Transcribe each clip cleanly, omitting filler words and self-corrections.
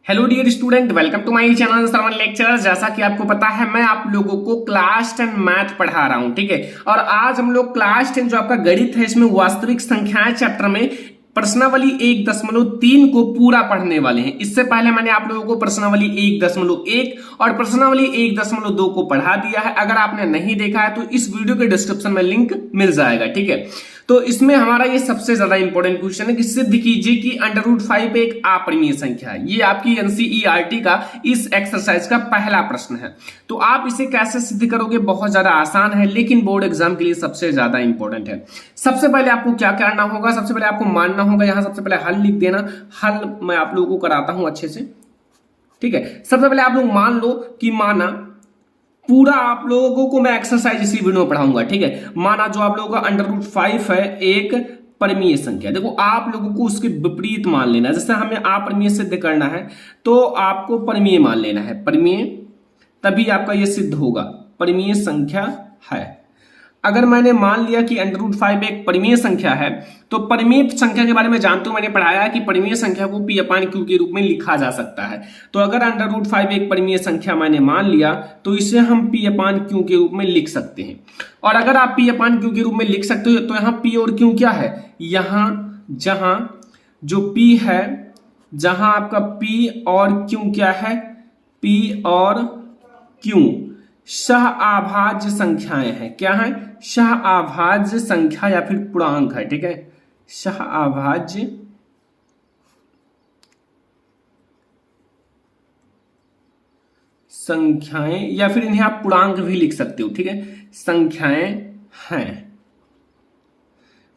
Hello dear student, welcome to my channel Shravan lecture. जैसा कि आपको पता है मैं आप लोगों को क्लास 10 मैथ पढ़ा रहा हूं, ठीक है। और आज हम लोग क्लास 10 जो आपका गणित है इसमें वास्तविक संख्याएं चैप्टर में प्रश्नावली 1.3 को पूरा पढ़ने वाले हैं। इससे पहले मैंने आप लोगों को प्रश्नावली 1.1 और प्रश्नावली 1.2 को पढ़ा दिया है। अगर आपने नहीं देखा है तो इस वीडियो के डिस्क्रिप्शन में लिंक मिल जाएगा, ठीक है। तो इसमें हमारा ये सबसे ज्यादा इंपॉर्टेंट क्वेश्चन है कि सिद्ध कीजिए कि √5 एक अपरिमेय संख्या है। ये आपकी एनसीईआरटी का इस एक्सरसाइज का पहला प्रश्न है। तो आप इसे कैसे सिद्ध करोगे? बहुत ज्यादा आसान है, लेकिन बोर्ड एग्जाम के लिए सबसे ज्यादा इंपॉर्टेंट है। सबसे पहले आपको क्या करना होगा? सबसे पहले आपको मानना होगा, यहां सबसे पहले हल लिख देना। हल मैं आप लोगों को कराता हूं अच्छे से, ठीक है। सबसे पहले आप लोग मान लो कि माना पूरा आप लोगों को मैं एक्सरसाइज इसी वीडियो में पढ़ाऊंगा, ठीक है। माना जो आप लोगों का √5 है एक परिमेय संख्या। देखो आप लोगों को उसके विपरीत मान लेना है। जैसे हमें अपरिमेय सिद्ध करना है तो आपको परिमेय मान लेना है। परिमेय तभी आपका यह सिद्ध होगा, परिमेय संख्या है। अगर मैंने मान लिया कि √5 एक परिमेय संख्या है तो परिमेय संख्या के बारे में जानते हो, मैंने पढ़ाया कि परिमेय संख्या को P/Q के रूप में लिखा जा सकता है। तो अगर √5 एक परिमेय संख्या मैंने मान लिया तो इसे हम P/Q के रूप में लिख सकते हैं। और अगर आप P/Q के रूप में लिख सकते हो तो यहाँ P और Q क्या है? यहाँ जहां जो P है, जहां आपका P और Q क्या है? P और Q सहअभाज्य संख्याएं हैं। क्या है? सहअभाज्य संख्या या फिर पूर्णांक है, ठीक है। सहअभाज्य संख्याएं या फिर इन्हें आप पूर्णांक भी लिख सकते हो, ठीक है। संख्याएं हैं,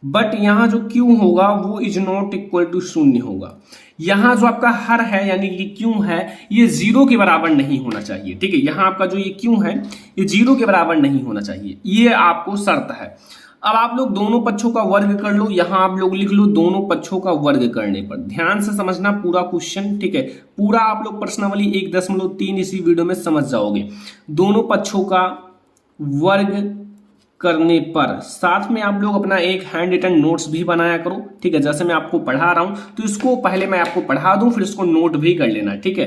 बट यहां जो Q होगा वो इज नॉट इक्वल टू 0 होगा। यहां जो आपका हर है यानी कि Q है ये 0 के बराबर नहीं होना चाहिए, ठीक है। यहां आपका जो ये Q है ये 0 के बराबर नहीं होना चाहिए, ये आपको शर्त है। अब आप लोग दोनों पक्षों का वर्ग कर लो। यहां आप लोग लिख लो दोनों पक्षों का वर्ग करने पर। ध्यान से समझना पूरा क्वेश्चन, ठीक है। पूरा आप लोग प्रश्नावली 1.3 इसी वीडियो में समझ जाओगे। दोनों पक्षों का वर्ग करने पर साथ में आप लोग अपना एक हैंड रिटन नोट्स भी बनाया करो, ठीक है। जैसे मैं आपको पढ़ा रहा हूं तो इसको पहले मैं आपको पढ़ा दूं फिर इसको नोट भी कर लेना, ठीक है।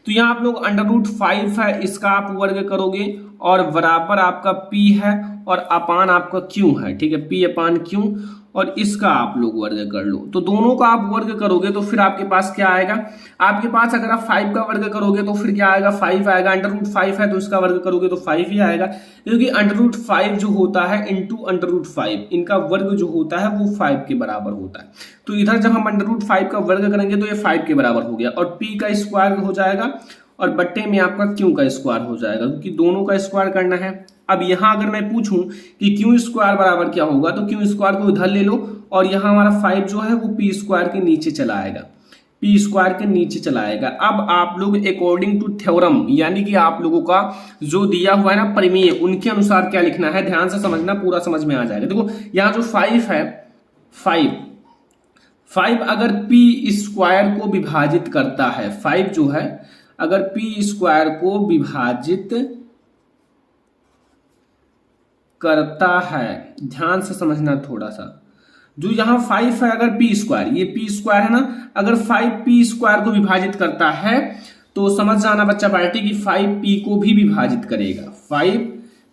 तो यहां आप लोग √5 है इसका आप वर्ग करोगे और बराबर आपका P है और अपान आपका Q है, ठीक है। P/Q और इसका आप लोग वर्ग कर लो। तो दोनों का आप वर्ग करोगे तो फिर आपके पास क्या आएगा? आपके पास अगर आप 5 का वर्ग करोगे तो फिर क्या आएगा? 5 आएगा। √5 है तो इसका वर्ग करोगे तो 5 ही आएगा, क्योंकि √5 जो होता है इंटू √5 इनका वर्ग जो होता है वो 5 के बराबर होता है। तो इधर जब हम √5 का वर्ग करेंगे तो ये 5 के बराबर हो गया और P का स्क्वायर हो जाएगा और बट्टे में आपका Q का स्क्वायर हो जाएगा, क्योंकि दोनों का स्क्वायर करना है। अब यहां अगर मैं पूछूं कि Q स्क्वायर बराबर क्या होगा तो Q स्क्वायर को इधर ले लो और यहां हमारा 5 जो है वो P स्क्वायर के नीचे चला आएगा, P स्क्वायर के नीचे चला आएगा। अब आप लोग अकॉर्डिंग टू थ्योरम यानी कि आप लोगों का जो दिया हुआ है ना परिमेय, उनके अनुसार क्या लिखना है ध्यान से समझना, पूरा समझ में आ जाएगा। देखो यहाँ जो 5 है, 5 अगर P स्क्वायर को विभाजित करता है, 5 जो है अगर P स्क्वायर को विभाजित करता है, ध्यान से समझना थोड़ा सा। जो यहां 5 है अगर P स्क्वायर, ये P स्क्वायर है ना, अगर 5 P स्क्वायर को विभाजित करता है तो समझ जाना बच्चा पार्टी कि 5 P को भी विभाजित करेगा, 5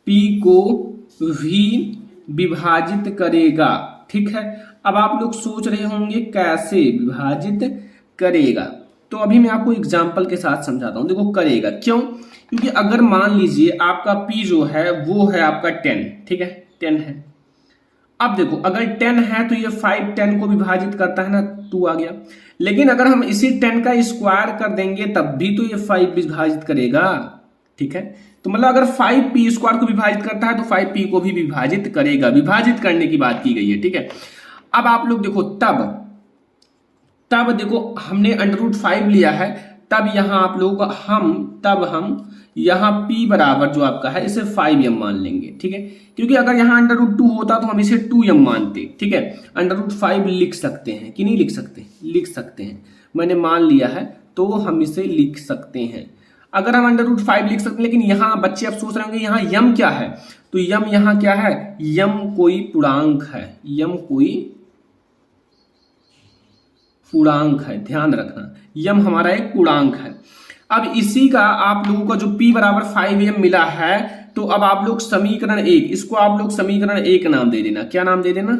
P को भी विभाजित करेगा, ठीक है। अब आप लोग सोच रहे होंगे कैसे विभाजित करेगा, तो अभी मैं आपको एग्जाम्पल के साथ समझाता हूं। देखो करेगा क्यों? क्योंकि अगर मान लीजिए आपका P जो है वो है आपका 10, ठीक है, 10 है। अब देखो अगर 10 है तो ये 5 10 को विभाजित करता है ना, 2 आ गया। लेकिन अगर हम इसी 10 का स्क्वायर कर देंगे तब भी तो ये 5 विभाजित करेगा, ठीक है। तो मतलब अगर 5 P स्क्वायर को विभाजित करता है तो 5 P को भी विभाजित करेगा। विभाजित करने की बात की गई है, ठीक है। अब आप लोग देखो तब देखो हमने √5 लिया है, तब यहां आप लोग हम यहां P बराबर जो आपका है इसे 5m मान लेंगे, ठीक है। क्योंकि अगर यहां √2 होता तो हम इसे 2m मानते, ठीक है। √5 लिख सकते हैं कि नहीं लिख सकते? लिख सकते हैं। मैंने मान लिया है तो हम इसे लिख सकते हैं। अगर हम √5 लिख सकते हैं, लेकिन यहां बच्चे अब सोच रहे होंगे यहां m क्या है? तो m यहां क्या है? m कोई पूर्णांक है, m कोई पूर्णांक है, ध्यान रखना यम हमारा एक पूर्णांक है। अब इसी का आप लोगों का जो p बराबर 5m मिला है, तो अब आप लोग समीकरण 1, इसको आप लोग समीकरण 1 नाम दे देना। क्या नाम दे देना?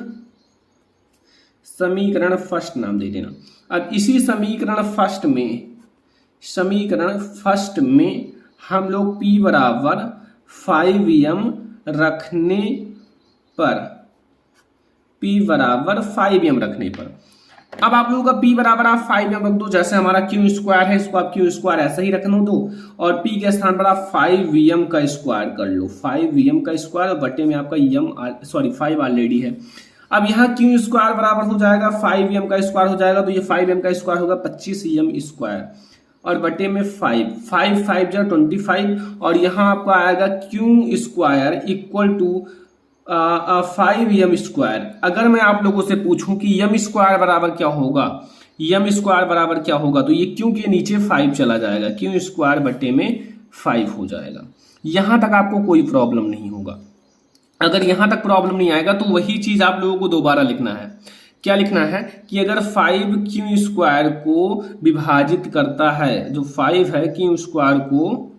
समीकरण फर्स्ट नाम दे देना। अब इसी समीकरण फर्स्ट में हम लोग p बराबर 5m रखने पर अब आप लोगों का p बराबर आप 5m रख दो, जैसे हमारा क्यू स्क्वायर है इसको आप क्यू स्क्वायर ऐसे ही रखने दो, और p के स्थान पर आप 5m का स्क्वायर कर लो, 5m का स्क्वायर, और बटे में आपका यम 5 ऑलरेडी है। अब यहाँ क्यू स्क्वायर बराबर हो जाएगा 5m का स्क्वायर हो जाएगा, तो ये 5m का स्क्वायर होगा 25m स्क्वायर, और बटे में 5 5 जा 25, और यहाँ आपका आएगा Q square equal to 5m square. अगर मैं आप लोगों से पूछूं कि यम स्क्वायर बराबर क्या होगा, तो ये क्यों के नीचे 5 चला जाएगा, क्यू स्क्वायर बटे में 5 हो जाएगा। यहां तक आपको कोई प्रॉब्लम नहीं होगा। अगर यहां तक प्रॉब्लम नहीं आएगा तो वही चीज आप लोगों को दोबारा लिखना है। क्या लिखना है कि अगर 5 क्यू स्क्वायर को विभाजित करता है, जो 5 है क्यू स्क्वायर को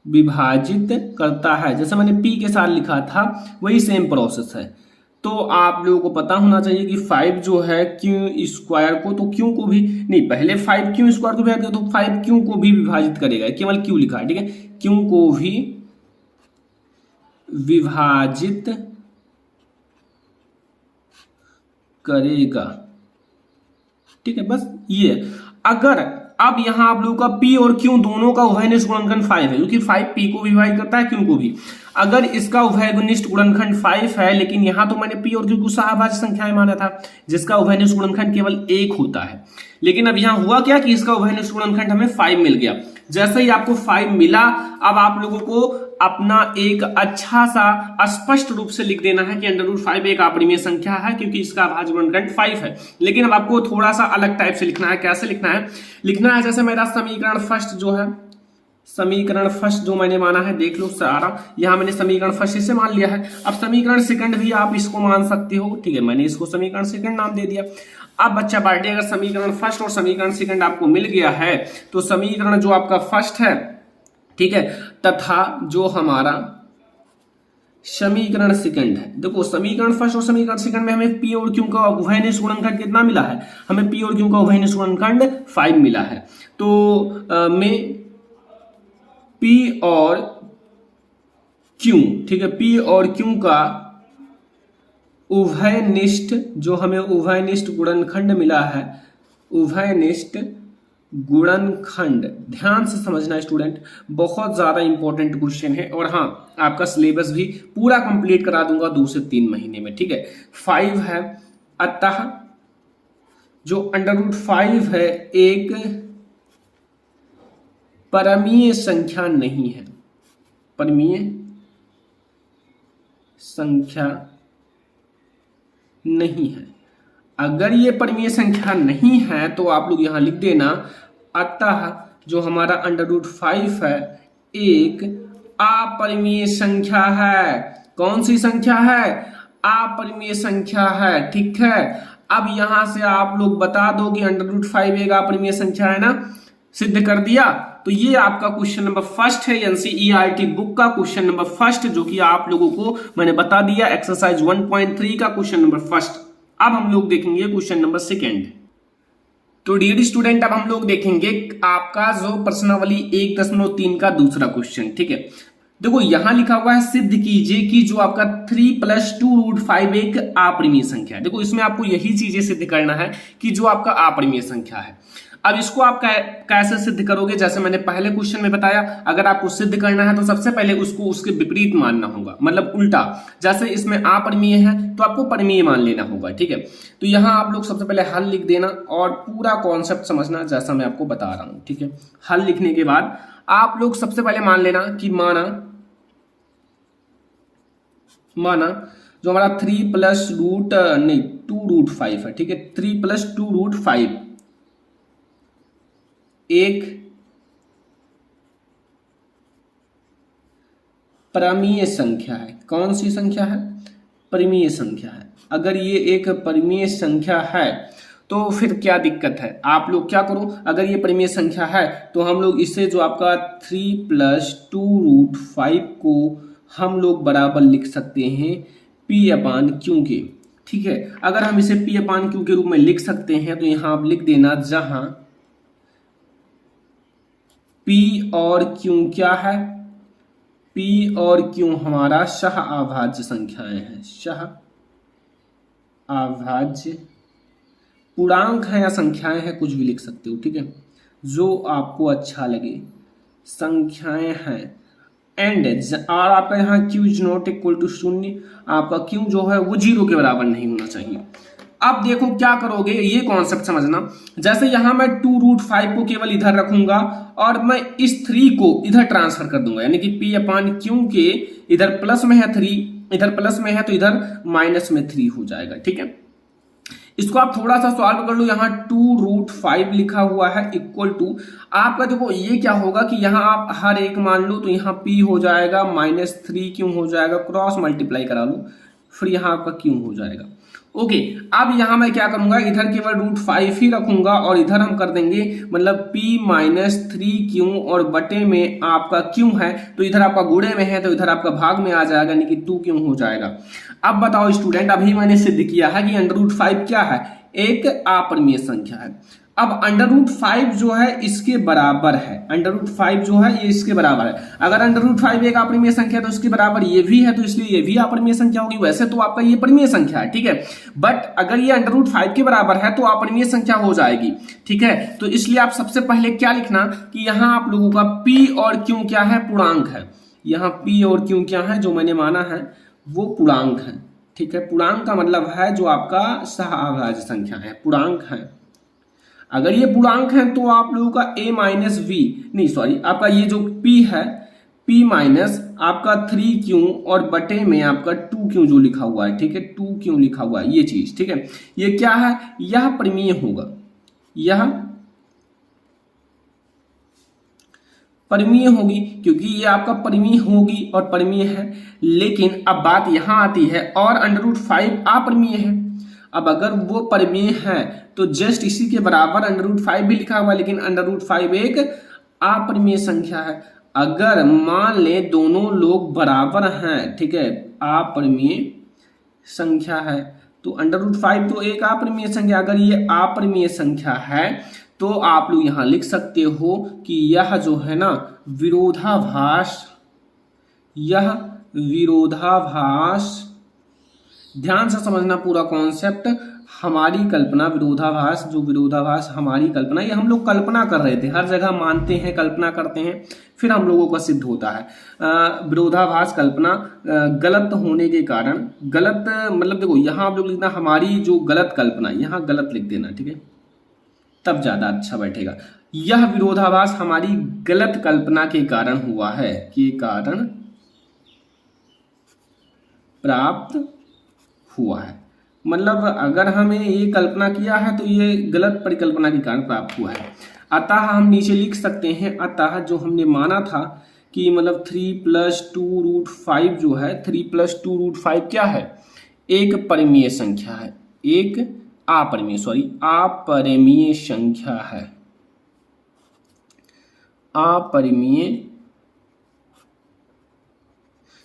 विभाजित करता है, जैसे मैंने p के साथ लिखा था वही सेम प्रोसेस है। तो आप लोगों को पता होना चाहिए कि 5 जो है क्यू स्क्वायर को, तो क्यू को भी नहीं, पहले 5 क्यू स्क्वायर को विभाजित, तो 5 क्यू को भी विभाजित करेगा, केवल क्यू लिखा है, ठीक है, क्यू को भी विभाजित करेगा, ठीक है, बस ये। अगर अब यहां आप लोगों का p और q दोनों का उभयनिष्ठ गुणनखंड 5 है, क्योंकि 5 p को विभाजित करता है q को भी। अगर इसका उभयनिष्ठ गुणनखंड 5 है, लेकिन यहां तो मैंने p और q को सहभाज्य संख्याएं माना था जिसका उभयनिष्ठ गुणनखंड केवल 1 होता है, लेकिन अब यहां हुआ क्या कि इसका उभयनिष्ठ गुणनखंड हमें 5 मिल गया। जैसे ही आपको 5 मिला, अब आप लोगों को अपना एक अच्छा सा स्पष्ट रूप से लिख देना है कि √5 एक अपरिमेय संख्या है, क्योंकि इसका अभाज्य गुणनखंड 5 है। लेकिन अब आपको थोड़ा सा अलग टाइप से लिखना है। कैसे लिखना है जैसे मेरा समीकरण फर्स्ट जो मैंने माना है, देख लो सारा, यहाँ मैंने समीकरण फर्स्ट इसे मान लिया है। अब समीकरण सेकंड भी आप इसको मान सकते हो, ठीक है, मैंने इसको समीकरण सेकंड नाम दे दिया। अब बच्चा बाटे, अगर समीकरण फर्स्ट और समीकरण सेकंड आपको मिल गया है, तो समीकरण जो आपका फर्स्ट है, ठीक है, तथा जो हमारा समीकरण सेकंड है, देखो समीकरण फर्स्ट और समीकरण सेकंड में हमें p और q का उभयनिष्ठ गुणनखंड कितना मिला है, हमें p और q का उभयनिष्ठ गुणनखंड 5 मिला है। तो में p और q, ठीक है, p और q का उभयनिष्ठ जो हमें उभयनिष्ठ गुणनखंड मिला है, उभयनिष्ठ गुणनखंड, ध्यान से समझना स्टूडेंट, बहुत ज्यादा इंपॉर्टेंट क्वेश्चन है, और हाँ आपका सिलेबस भी पूरा कंप्लीट करा दूंगा 2 से 3 महीने में, ठीक है। 5 है, अतः जो √5 है एक परमीय संख्या नहीं है, परमीय संख्या नहीं है। अगर ये परमीय संख्या नहीं है तो आप लोग यहां लिख देना, अतः जो हमारा √5 है एक अपरिमेय संख्या है। कौन सी संख्या है? अपरिमेय संख्या है, ठीक है। अब यहां से आप लोग बता दो कि √5 एक अपरिमेय संख्या है ना, सिद्ध कर दिया। तो ये आपका क्वेश्चन नंबर फर्स्ट है, एनसीईआरटी बुक का क्वेश्चन नंबर फर्स्ट, जो कि आप लोगों को मैंने बता दिया, एक्सरसाइज 1.3 का क्वेश्चन नंबर फर्स्ट। अब हम लोग देखेंगे क्वेश्चन नंबर सेकेंड। तो डियर स्टूडेंट, अब हम लोग देखेंगे आपका जो प्रश्नावली 1.3 का दूसरा क्वेश्चन, ठीक है। देखो यहां लिखा हुआ है, सिद्ध कीजिए कि जो आपका 3 + 2√5 एक अपरिमेय संख्या है। देखो इसमें आपको यही चीजें सिद्ध करना है कि जो आपका अपरिमेय संख्या है। अब इसको आप कैसे सिद्ध करोगे, जैसे मैंने पहले क्वेश्चन में बताया, अगर आपको सिद्ध करना है तो सबसे पहले उसको उसके विपरीत मानना होगा, मतलब उल्टा। जैसे इसमें अपरिमेय है तो आपको परिमेय मान लेना होगा, ठीक है। तो यहां आप लोग सबसे पहले हल लिख देना और पूरा कॉन्सेप्ट समझना जैसा मैं आपको बता रहा हूं, ठीक है। हल लिखने के बाद आप लोग सबसे पहले मान लेना कि माना जो हमारा 3 + 2√5 है, ठीक है, 3 + 2√5 एक परिमेय संख्या है। कौन सी संख्या है? परिमेय संख्या है। अगर ये एक परिमेय संख्या है तो फिर क्या दिक्कत है। आप लोग क्या करो, अगर ये परिमेय संख्या है तो हम लोग इसे जो आपका 3 + 2√5 को हम लोग बराबर लिख सकते हैं P/Q के। ठीक है, अगर हम इसे P/Q के रूप में लिख सकते हैं तो यहां आप लिख देना, जहां P और Q क्या है, P और Q हमारा सह अभाज्य संख्याएं हैं, सह अभाज्य पूर्णांक है या संख्याएं हैं, कुछ भी लिख सकते हो। ठीक है, जो आपको अच्छा लगे, संख्याएं हैं। एंड और आपका यहाँ Q is not equal to 0, आपका Q जो है वो 0 के बराबर नहीं होना चाहिए। अब देखो क्या करोगे, ये कॉन्सेप्ट समझना। जैसे यहां मैं 2√5 को केवल इधर रखूंगा और मैं इस 3 को इधर ट्रांसफर कर दूंगा, यानी कि P/Q के इधर प्लस में है 3, इधर प्लस में है तो इधर माइनस में 3 हो जाएगा। ठीक है, इसको आप थोड़ा सा सॉल्व कर लो। यहाँ 2√5 लिखा हुआ है इक्वल टू आपका, देखो ये क्या होगा कि यहाँ आप हर एक मान लो तो यहाँ P हो जाएगा -3Q हो जाएगा, क्रॉस मल्टीप्लाई करा लो, फिर यहाँ आपका Q हो जाएगा। ओके, अब यहाँ मैं क्या करूंगा, इधर केवल √5 ही रखूंगा और इधर हम कर देंगे मतलब P - 3Q और बटे में आपका Q है तो इधर आपका गुणे में है तो इधर आपका भाग में आ जाएगा, यानी कि 2Q हो जाएगा। अब बताओ स्टूडेंट, अभी मैंने सिद्ध किया है कि √5 क्या है, एक अपरिमेय संख्या है। अब √5 जो है इसके बराबर है, √5 जो है ये इसके बराबर है। अगर √5 एक अपरिमेय संख्या है तो इसके बराबर ये भी है, तो इसलिए ये भी अपरिमेय संख्या होगी। वैसे तो आपका ये परिमेय संख्या है, ठीक है, बट अगर ये √5 के बराबर है तो अपरिमेय संख्या हो जाएगी। ठीक है, तो इसलिए आप सबसे पहले क्या लिखना कि यहाँ आप लोगों का P और Q क्या है, पूर्णांक है। यहाँ P और Q क्या है, जो मैंने माना है वो पूर्णांक है। ठीक है, पूर्णांक का मतलब है जो आपका सहअभाज्य संख्या है, पूर्णांक है। अगर ये पूर्णांक है तो आप लोगों का आपका ये जो P है, P माइनस आपका 3Q और बटे में आपका 2Q जो लिखा हुआ है, ठीक है, 2Q लिखा हुआ है, ये चीज। ठीक है, ये क्या है, यह परिमेय होगा, यह परिमेय होगी क्योंकि ये आपका परिमेय होगी और परिमेय है। लेकिन अब बात यहां आती है, और √5 अपरिमेय है। अब अगर वो परिमेय है तो जस्ट इसी के बराबर √5 भी लिखा हुआ है, लेकिन √5 एक अपरिमेय संख्या है। अगर मान ले दोनों लोग बराबर हैं, ठीक है, अपरिमेय संख्या है, तो √5 तो एक अपरिमेय संख्या। अगर ये अपरिमेय संख्या है तो आप लोग यहां लिख सकते हो कि यह जो है ना विरोधाभास, यह विरोधाभास, ध्यान से समझना पूरा कॉन्सेप्ट, हमारी कल्पना, विरोधाभास, जो विरोधाभास हमारी कल्पना, ये हम लोग कल्पना कर रहे थे, हर जगह मानते हैं, कल्पना करते हैं, फिर हम लोगों का सिद्ध होता है। विरोधाभास कल्पना गलत होने के कारण, गलत मतलब देखो यहाँ आप लोग लिखना हमारी जो गलत कल्पना, यहाँ गलत लिख देना, ठीक है, तब ज्यादा अच्छा बैठेगा। यह विरोधाभास हमारी गलत कल्पना के कारण हुआ है, के कारण प्राप्त हुआ है। मतलब अगर हमें ये कल्पना किया है तो ये गलत परिकल्पना के कारण प्राप्त हुआ है। अतः हम नीचे लिख सकते हैं, अतः जो हमने माना था कि मतलब 3 + 2√5 जो है, 3 + 2√5 क्या है, एक परिमेय संख्या है, एक अपरिमेय संख्या है, अपरिमेय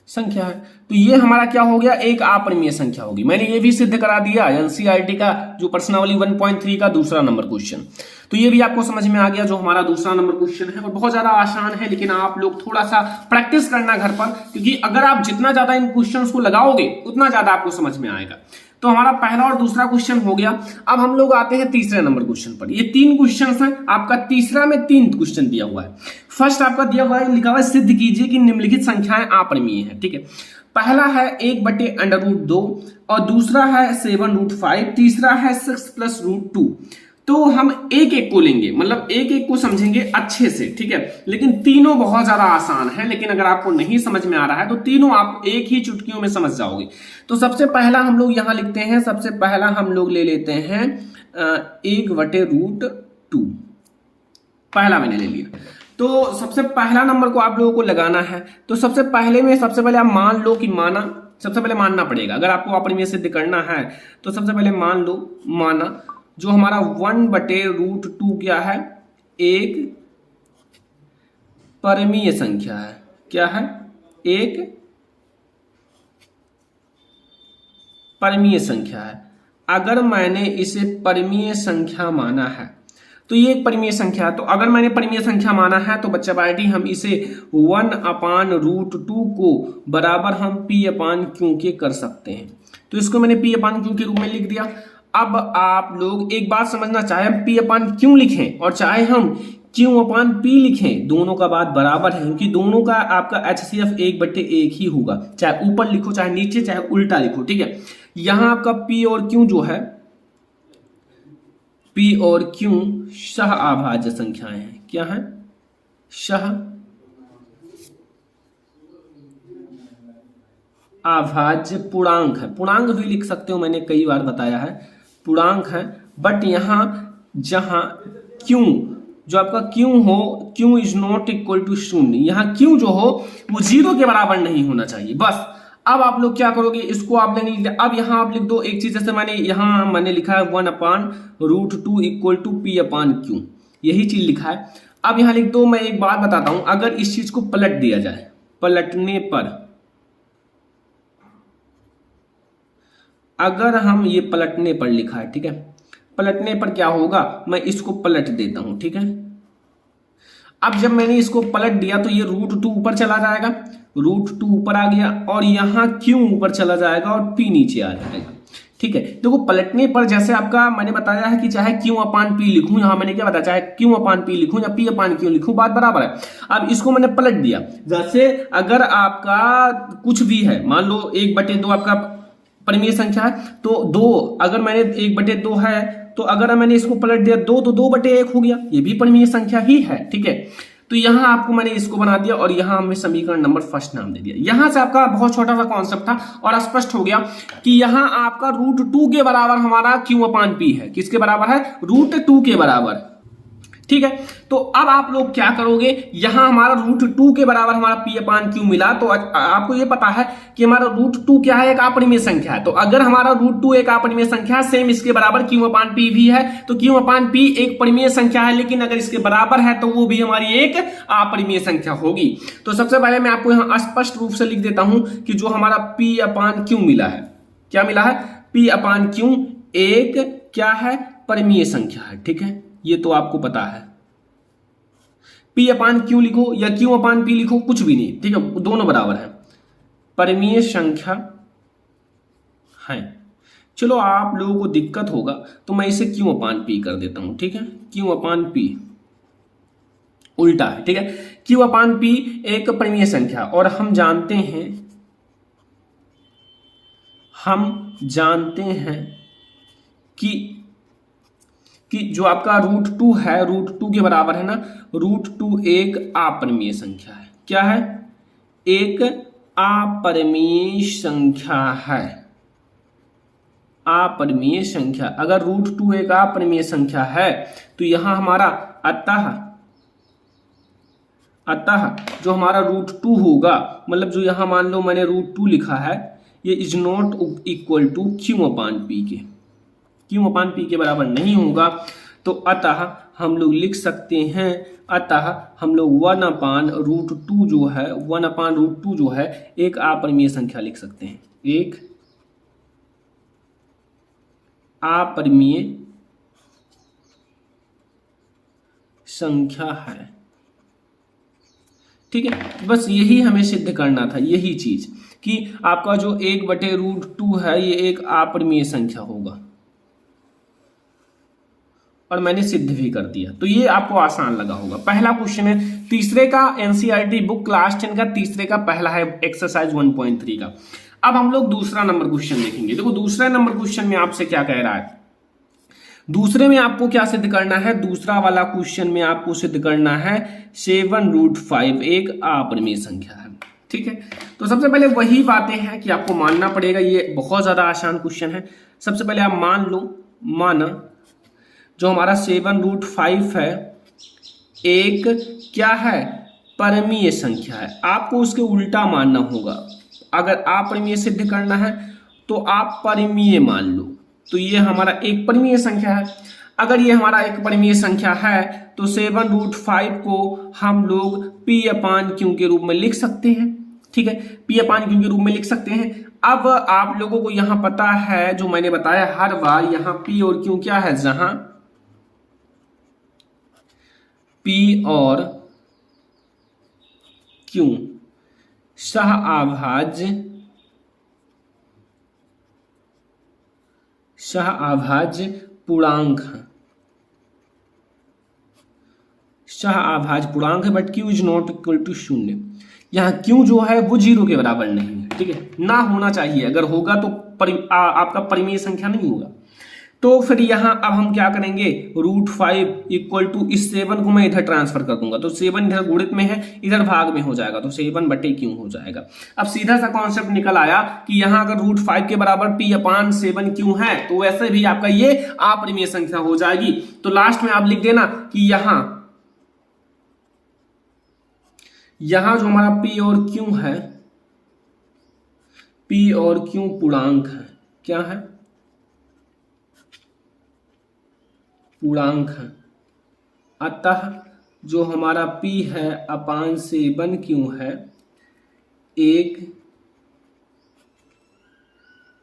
संख्या है। तो ये हमारा क्या हो गया, एक अपरिमेय संख्या होगी। मैंने ये भी सिद्ध करा दिया एनसीईआरटी का जो प्रश्नावली 1.3 का दूसरा नंबर क्वेश्चन। तो ये भी आपको समझ में आ गया जो हमारा दूसरा नंबर क्वेश्चन है, और बहुत ज्यादा आसान है, लेकिन आप लोग थोड़ा सा प्रैक्टिस करना घर पर, क्योंकि अगर आप जितना ज्यादा इन क्वेश्चंस को लगाओगे उतना ज्यादा आपको समझ में आएगा। तो हमारा पहला और दूसरा क्वेश्चन हो गया। अब हम लोग आते हैं तीसरे नंबर क्वेश्चन पर। ये 3 क्वेश्चन हैं, आपका तीसरा में 3 क्वेश्चन दिया हुआ है। फर्स्ट आपका दिया हुआ है, लिखा हुआ है सिद्ध कीजिए कि निम्नलिखित संख्याएं अपरिमेय है। ठीक है, पहला है 1/√2 और दूसरा है 7√5, तीसरा है 6 + √2। तो हम एक एक को लेंगे, मतलब एक एक को समझेंगे अच्छे से, ठीक है, लेकिन तीनों बहुत ज्यादा आसान है। लेकिन अगर आपको नहीं समझ में आ रहा है तो तीनों आप एक ही चुटकियों में समझ जाओगे। तो सबसे पहला हम लोग यहां लिखते हैं, सबसे पहला हम लोग ले लेते हैं 1/√2, पहला मैंने ले लिया। तो सबसे पहला नंबर को आप लोगों को लगाना है। तो सबसे पहले आप मान लो कि माना सबसे पहले मानना पड़ेगा। अगर आपको अपरिमेय सिद्ध करना है तो सबसे पहले मान लो, माना जो हमारा 1/√2 क्या है, एक परिमेय संख्या है। क्या है? एक परिमेय संख्या है। अगर मैंने इसे परिमेय संख्या माना है तो ये एक परिमेय संख्या है। तो अगर मैंने परिमेय संख्या माना है तो बच्चा पार्टी हम इसे 1/√2 को बराबर हम p/q के कर सकते हैं। तो इसको मैंने p/q के रूप में लिख दिया। अब आप लोग एक बात समझना, चाहे हम p/q लिखें और चाहे हम q/p लिखें, दोनों का बात बराबर है, क्योंकि दोनों का आपका HCF 1/1 ही होगा। चाहे ऊपर लिखो, चाहे नीचे, चाहे उल्टा लिखो, ठीक है। यहां आपका p और q जो है, p और q सह अभाज्य संख्याएं हैं। क्या है? सह अभाज्य पूर्णांक है। पूर्णांक भी लिख सकते हो, मैंने कई बार बताया है, पूर्णांक है। बट यहां जहां q जो आपका q हो, q is not equal to 0, यहां q जो हो वो 0 के बराबर नहीं होना चाहिए, बस। अब आप लोग क्या करोगे, इसको आप लेंगे, अब यहां आप लिख दो एक चीज, जैसे मैंने लिखा है 1/√2 इक्वल टू p/q, यही चीज लिखा है। अब यहां लिख दो, मैं एक बात बताता हूं, अगर इस चीज को पलट दिया जाए, पलटने पर, अगर हम ये पलटने पर लिखा है, ठीक है, पलटने पर क्या होगा, मैं इसको पलट देता हूं, ठीक है। अब जब मैंने इसको पलट दिया तो ये √2 ऊपर चला जाएगा, √2 ऊपर आ गया, और यहां q ऊपर चला जाएगा और p नीचे आ जाएगा, ठीक है। देखो पलटने पर जैसे आपका मैंने बताया है कि चाहे q/p लिखूं, यहां मैंने क्या बताया, चाहे q/p लिखूं या p/q लिखूं, बात बराबर है। अब इसको मैंने पलट दिया, जैसे अगर आपका कुछ भी है, मान लो 1/2 आपका परिमेय संख्या है, तो 2, अगर मैंने 1/2 है तो अगर मैंने इसको पलट दिया 2 तो 2/1 हो गया, ये भी परिमेय संख्या ही है, ठीक है। तो यहां आपको मैंने इसको बना दिया और यहां हमने समीकरण नंबर फर्स्ट नाम दे दिया। यहां से आपका बहुत छोटा सा कॉन्सेप्ट था और स्पष्ट हो गया कि यहां आपका √2 के बराबर हमारा q/p है। किसके बराबर है? √2 के बराबर, ठीक है। तो अब आप लोग क्या करोगे, यहां हमारा √2 के बराबर हमारा p/q मिला, तो आपको ये पता है कि हमारा √2 क्या है, एक अपरिमेय संख्या है। तो अगर हमारा √2 एक अपरिमेय संख्या है, सेम इसके बराबर q/p भी है, तो q/p एक परिमेय संख्या है, लेकिन अगर इसके बराबर है तो वो भी हमारी एक अपरिमेय संख्या होगी। तो सबसे पहले मैं आपको यहां स्पष्ट रूप से लिख देता हूं कि जो हमारा p/q मिला है, क्या मिला है, p/q एक क्या है, परिमेय संख्या है, ठीक है। ये तो आपको पता है, p/q लिखो या q/p लिखो, कुछ भी नहीं, ठीक है, दोनों बराबर है, परिमेय संख्या है। चलो आप लोगों को दिक्कत होगा तो मैं इसे q/p कर देता हूं, ठीक है। q/p उल्टा है, ठीक है। q/p एक परिमेय संख्या, और हम जानते हैं कि जो आपका √2 है, √2 के बराबर है ना, √2 एक अपरिमेय संख्या है। क्या है? एक अपरिमेय संख्या है, अपरिमेय संख्या। अगर √2 एक अपरिमेय संख्या है तो यहां हमारा अतः जो हमारा √2 होगा, मतलब जो यहां मान लो मैंने √2 लिखा है, ये is not equal to q/p के, q/p के बराबर नहीं होगा। तो अतः हम लोग लिख सकते हैं, अतः हम लोग 1/√2 जो है, 1/√2 जो है एक अपरिमेय संख्या लिख सकते हैं, एक अपरिमेय संख्या है, ठीक है। बस यही हमें सिद्ध करना था, यही चीज कि आपका जो 1/√2 है ये एक अपरिमेय संख्या होगा, और मैंने सिद्ध भी कर दिया। तो ये आपको आसान लगा होगा। पहला क्वेश्चन है तीसरे का, एनसीईआरटी बुक क्लास 10 का तीसरे का पहला है, एक्सरसाइज 1.3 का। अब हम लोग दूसरा नंबर क्वेश्चन देखेंगे। देखो दूसरा नंबर क्वेश्चन में आपसे क्या कह रहा है, दूसरे में आपको क्या सिद्ध करना है, दूसरा वाला क्वेश्चन में आपको सिद्ध करना है 7√5 एक अपरिमेय संख्या है, ठीक है। तो सबसे पहले वही बातें हैं कि आपको मानना पड़ेगा, ये बहुत ज्यादा आसान क्वेश्चन है। सबसे पहले आप मान लो, माना जो हमारा 7√5 है एक क्या है, परिमेय संख्या है। आपको उसके उल्टा मानना होगा, अगर अपरिमेय सिद्ध करना है तो आप परिमेय मान लो, तो ये हमारा एक परिमेय संख्या है। अगर ये हमारा एक परिमेय संख्या है तो 7√5 को हम लोग P/Q के रूप में लिख सकते हैं। ठीक है, P/Q के रूप में लिख सकते हैं। अब आप लोगों को यहां पता है, जो मैंने बताया हर बार, यहां P और Q क्या है, जहां P और Q सह पूर्णांक है, but Q is not equal to 0। यहाँ Q जो है वो 0 के बराबर नहीं है। ठीक है, ना होना चाहिए, अगर होगा तो आपका परिमेय संख्या नहीं होगा। तो फिर यहाँ अब हम क्या करेंगे, √5 इक्वल टू इस 7 को मैं इधर ट्रांसफर कर दूंगा, तो 7 इधर गुणित में है, इधर भाग में हो जाएगा, तो 7/Q हो जाएगा। अब सीधा सा कॉन्सेप्ट निकल आया कि यहाँ अगर √5 के बराबर P/7Q है तो वैसे भी आपका ये अपरिमेय संख्या हो जाएगी। तो लास्ट में आप लिख देना कि यहां जो हमारा P और Q है, P और Q पूर्णांक है। क्या है, पूर्णांक है। अतः जो हमारा P है अपान 7Q है एक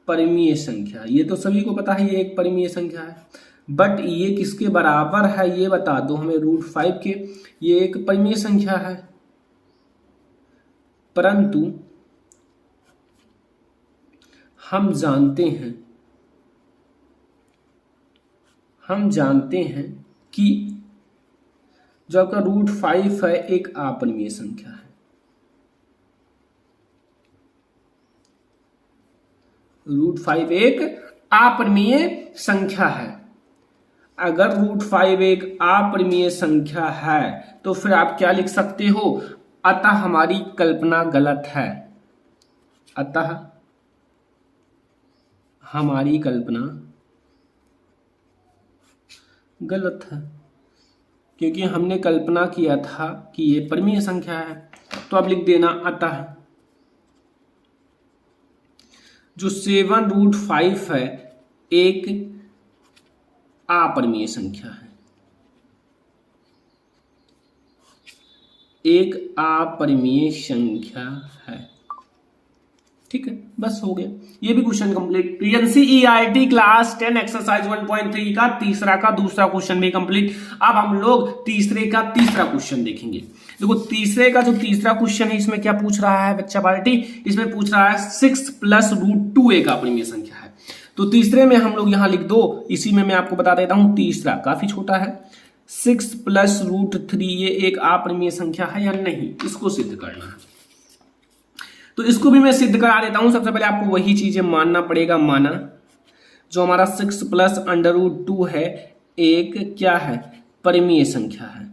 परिमेय संख्या। ये तो सभी को पता है ये एक परिमेय संख्या है, बट ये किसके बराबर है ये बता दो हमें, √5 के। ये एक परिमेय संख्या है, परंतु हम जानते हैं कि जो आपका √5 है एक अपरिमेय संख्या है। √5 एक अपरिमेय संख्या है। अगर √5 एक अपरिमेय संख्या है तो फिर आप क्या लिख सकते हो, अतः हमारी कल्पना गलत है। अतः हमारी कल्पना गलत है, क्योंकि हमने कल्पना किया था कि ये परिमेय संख्या है। तो अब लिख देना, अतः जो 7√5 है एक अपरिमेय संख्या है, एक अपरिमेय संख्या है। ठीक है, बस हो गया, ये भी question complete. NCERT class 10 exercise 1.3 का तीसरा का दूसरा क्वेश्चन भी कंप्लीट। अब हम लोग तीसरे का तीसरा क्वेश्चन देखेंगे। देखो तीसरे का जो तीसरा क्वेश्चन है इसमें क्या पूछ रहा है बच्चा पार्टी, इसमें पूछ रहा है 6 + √2 एक अपरिमेय संख्या है। तो तीसरे में हम लोग यहां लिख दो, इसी में मैं आपको बता देता हूं, तीसरा काफी छोटा है, 6 + √3 ये एक अपरिमेय संख्या है या नहीं, इसको सिद्ध करना है। तो इसको भी मैं सिद्ध करा देता हूं। सबसे पहले आपको वही चीजें मानना पड़ेगा। माना जो हमारा 6 + √2 है एक क्या है, परिमेय संख्या है।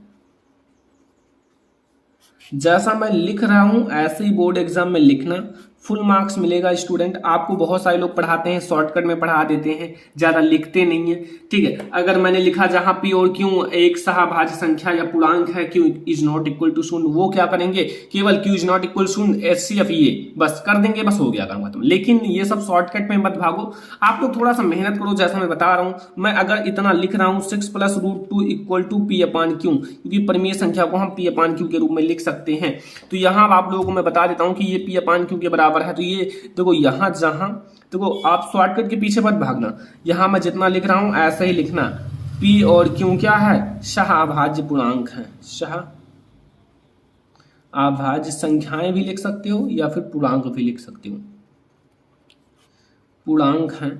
जैसा मैं लिख रहा हूं ऐसे ही बोर्ड एग्जाम में लिखना, फुल मार्क्स मिलेगा स्टूडेंट। आपको बहुत सारे लोग पढ़ाते हैं, शॉर्टकट में पढ़ा देते हैं, ज्यादा लिखते नहीं है। ठीक है, अगर मैंने लिखा जहां P और Q एक सहभाज्य संख्या या पूर्णांक है, Q is not equal to 0, वो क्या करेंगे, केवल Q is not equal 0 HCF ये बस कर देंगे, बस हो गया काम खत्म। लेकिन ये सब शॉर्टकट में मत भागो, आप लोग थोड़ा सा मेहनत करो। जैसा मैं बता रहा हूं, मैं अगर इतना लिख रहा हूं 6 + √2 इक्वल टू P/Q, क्योंकि परिमेय संख्या को हम P/Q के रूप में लिख सकते हैं। तो यहां आप लोगों को मैं बता देता हूं कि ये P/Q के बराबर है। तो ये देखो यहां जहां देखो, आप शॉर्टकट के पीछे मत भागना, यहां मैं जितना लिख रहा हूं ऐसे ही लिखना। P और Q क्या है, सहअभाज्य पूर्णांक है। सहअभाज्य संख्याएं भी लिख सकते हो या फिर पूर्णांक भी लिख सकते हो, पूर्णांक है,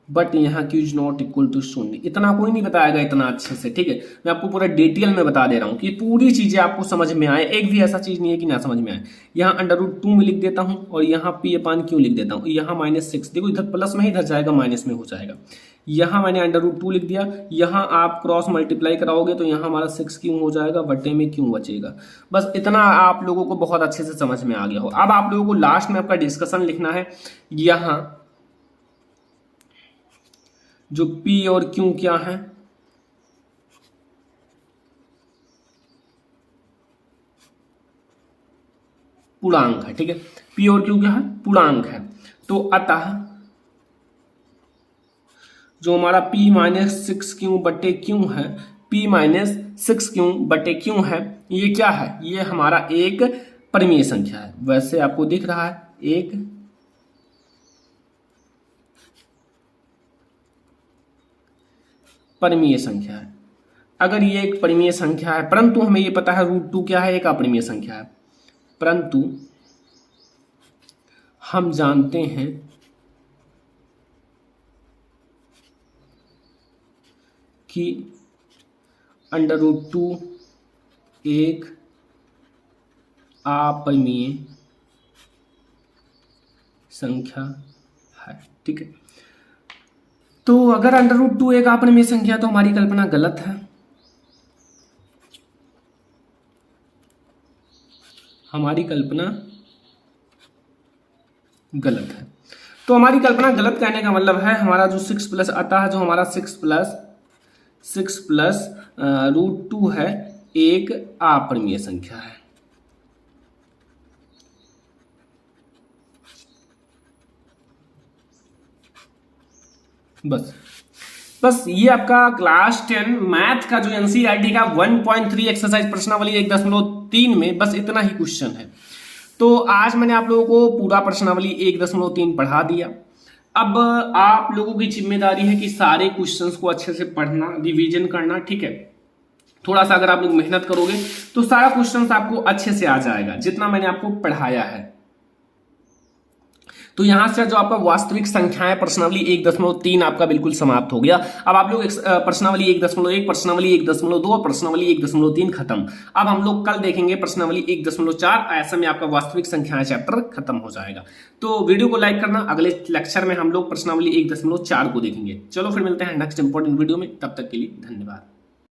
बट यहाँ Q is not equal to 0। इतना कोई नहीं बताएगा इतना अच्छे से। ठीक है, मैं आपको पूरा डिटेल में बता दे रहा हूँ कि पूरी चीजें आपको समझ में आए, एक भी ऐसा चीज नहीं है कि ना समझ में आए। यहाँ √2 में लिख देता हूँ और यहाँ P/Q लिख देता हूँ। यहाँ -6, देखो इधर प्लस में ही, इधर जाएगा माइनस में हो जाएगा। यहाँ मैंने √2 लिख दिया, यहाँ आप क्रॉस मल्टीप्लाई कराओगे तो यहाँ हमारा 6Q हो जाएगा, बटे में Q बचेगा। बस इतना आप लोगों को बहुत अच्छे से समझ में आ गया हो। अब आप लोगों को लास्ट में आपका डिस्कशन लिखना है। यहाँ जो P और Q क्या है, पूर्णांक है, ठीक है। पी और क्यू क्या है, पूर्णांक है। तो अतः जो हमारा p माइनस 6q बटे क्यू है, p माइनस 6q बटे क्यू है, ये क्या है, ये हमारा एक परिमेय संख्या है। वैसे आपको दिख रहा है एक परिमेय संख्या है। अगर ये एक परिमेय संख्या है, परंतु हमें ये पता है √2 क्या है, एक अपरिमेय संख्या है, परंतु हम जानते हैं कि √2 एक अपरिमेय संख्या है, ठीक है। तो अगर √2 एक अपरिमेय संख्या तो हमारी कल्पना गलत है, हमारी कल्पना गलत है। तो हमारी कल्पना गलत कहने का मतलब है हमारा जो 6 प्लस अतः जो हमारा 6 प्लस √2 है एक अपरिमेय संख्या है। बस ये आपका क्लास 10 मैथ का जो एनसीईआरटी का 1.3 एक्सरसाइज प्रश्नावली 1.3 में बस इतना ही क्वेश्चन है। तो आज मैंने आप लोगों को पूरा प्रश्नावली 1.3 पढ़ा दिया। अब आप लोगों की जिम्मेदारी है कि सारे क्वेश्चंस को अच्छे से पढ़ना, रिवीजन करना, ठीक है। थोड़ा सा अगर आप लोग मेहनत करोगे तो सारा क्वेश्चंस आपको अच्छे से आ जाएगा जितना मैंने आपको पढ़ाया है। तो यहां से जो आपका वास्तविक संख्याएं प्रश्नावली 1.3 आपका बिल्कुल समाप्त हो गया। अब आप लोग प्रश्नावली 1.1, प्रश्नावली 1.2 और प्रश्नावली 1.3 खत्म। अब हम लोग कल देखेंगे प्रश्नावली 1.4। ऐसे में आपका वास्तविक संख्याएं चैप्टर खत्म हो जाएगा। तो वीडियो को लाइक करना। अगले लेक्चर में हम लोग प्रश्नावली 1.4 को देखेंगे। चलो फिर मिलते हैं नेक्स्ट इंपॉर्टेंट वीडियो में, तब तक के लिए धन्यवाद।